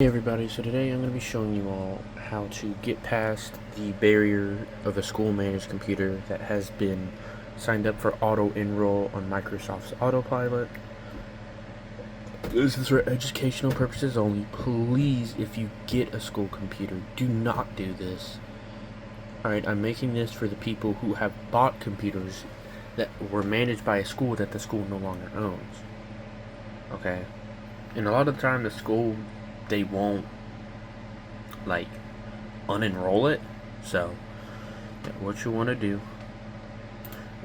Hey everybody, so today I'm going to be showing you all how to get past the barrier of a school managed computer that has been signed up for auto enroll on Microsoft's Autopilot. This is for educational purposes only. Please, if you get a school computer, do not do this. Alright, I'm making this for the people who have bought computers that were managed by a school that the school no longer owns. Okay? And a lot of the time the school, they won't like unenroll it. So what you want to do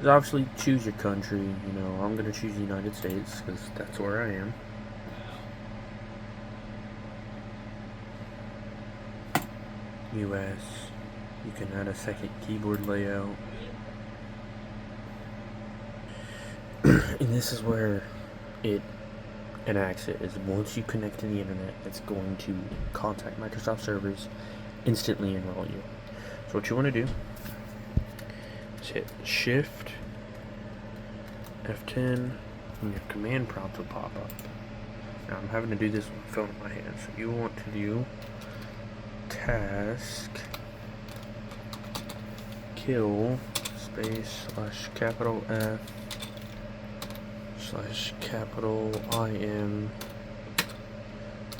is obviously choose your country. I'm gonna choose the United States because that's where I am. US. You can add a second keyboard layout. And this is where it enacts it, is once you connect to the internet, it's going to contact Microsoft servers, instantly enroll you. So what you want to do is hit Shift F10 and your command prompt will pop up. Now I'm having to do this with my phone in my hand, so you want to do task kill space / capital F / capital IM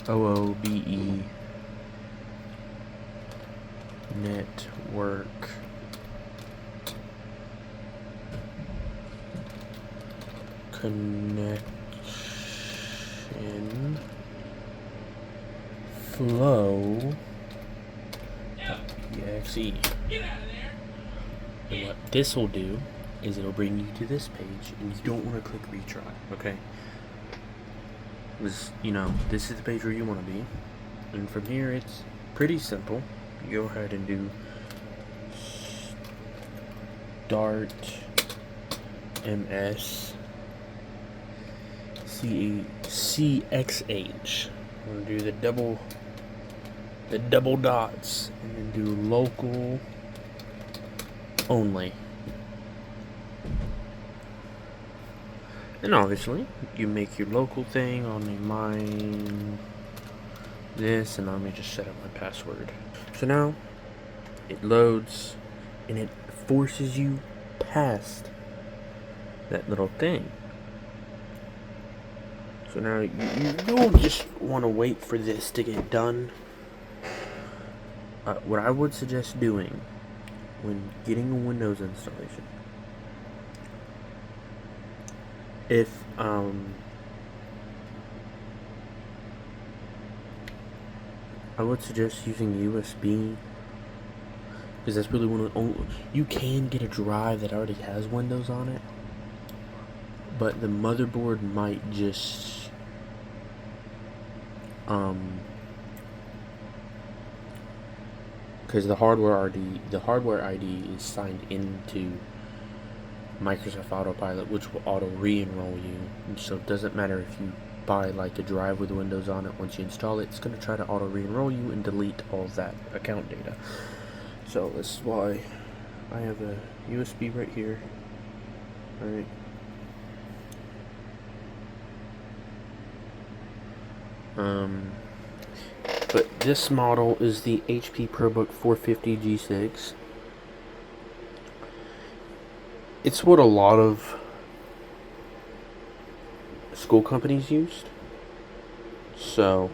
OOBE network connection flow .exe. And what this will do is it'll bring you to this page, and you don't want to click retry, okay? This is the page where you want to be, and from here it's pretty simple. You go ahead and do start ms CXH. I'm gonna do the double dots, and then do local only. And obviously, you make your local thing on a mine this, and let me just set up my password. So now it loads, and it forces you past that little thing. So now you don't just want to wait for this to get done. What I would suggest doing when getting a Windows installation, if I would suggest using USB, because that's really one of the only. You can get a drive that already has Windows on it, but the motherboard might just because the hardware ID is signed into Microsoft Autopilot, which will auto re-enroll you. And so it doesn't matter if you buy like a drive with Windows on it. Once you install it, it's going to try to auto re-enroll you and delete all of that account data. So this is why I have a USB right here. Alright. But this model is the HP ProBook 450 G6. It's what a lot of school companies used. So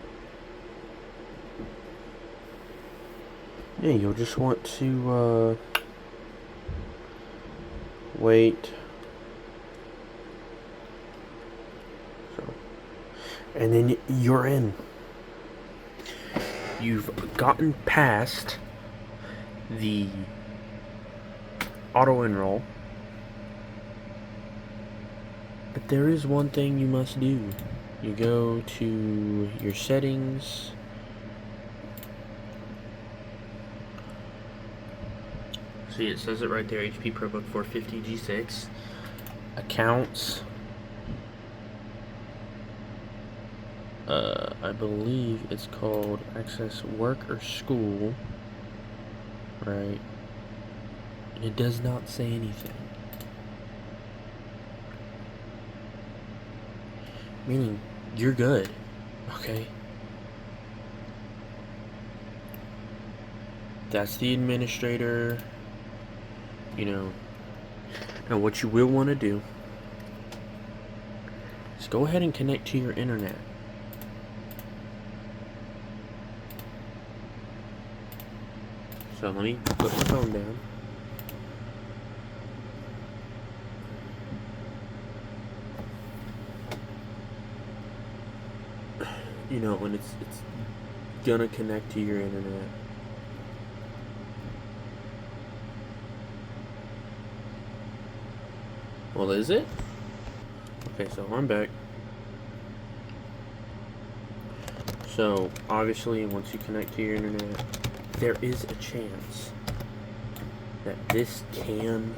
yeah, you'll just want to wait. So, and then you're in. You've gotten past the auto enroll, but there is one thing you must do. You go to your settings, see it says it right there, HP ProBook 450 G6, accounts. I believe it's called access work or school, right? And it does not say anything. Meaning, you're good, okay? That's the administrator. You know. Now what you will want to do is go ahead and connect to your internet. So let me put my phone down. You know, when it's gonna connect to your internet. Well, is it? Okay, so I'm back. So, obviously, once you connect to your internet, there is a chance that this can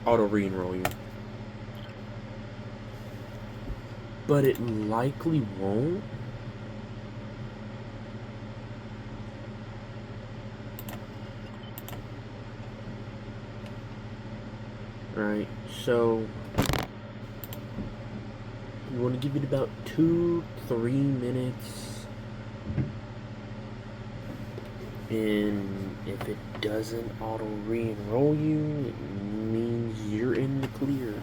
auto re-enroll you. But it likely won't. Right, so you want to give it about 2-3 minutes, and if it doesn't auto re-enroll you, it means you're in the clear.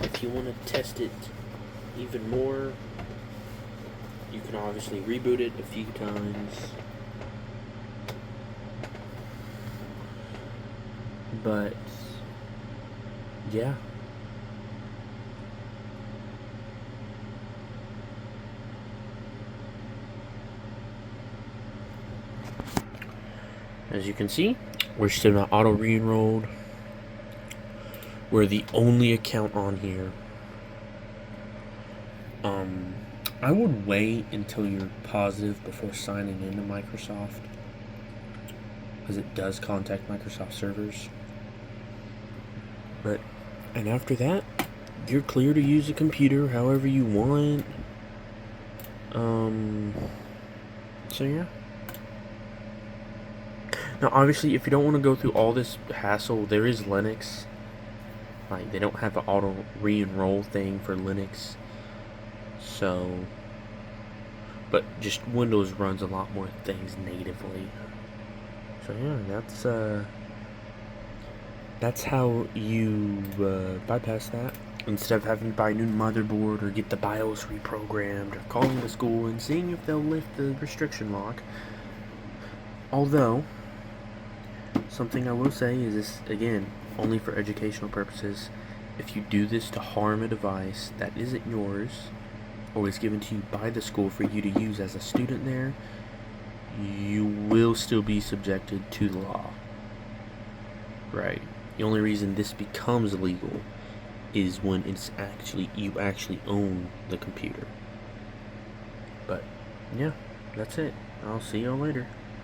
If you want to test it even more, you can obviously reboot it a few times, but yeah. As you can see, we're still not auto re-enrolled. We're the only account on here. I would wait until you're positive before signing into Microsoft, because it does contact Microsoft servers. And after that, you're clear to use a computer however you want. So yeah. Now, obviously, if you don't want to go through all this hassle, there is Linux. Like, they don't have an auto re-enroll thing for Linux. So, but just Windows runs a lot more things natively. So yeah, that's how you bypass that. Instead of having to buy a new motherboard or get the BIOS reprogrammed or calling the school and seeing if they'll lift the restriction lock. Although, something I will say is this, again, only for educational purposes. If you do this to harm a device that isn't yours, or is given to you by the school for you to use as a student there, you will still be subjected to the law. Right. The only reason this becomes legal is when you actually own the computer. But yeah, that's it. I'll see y'all later.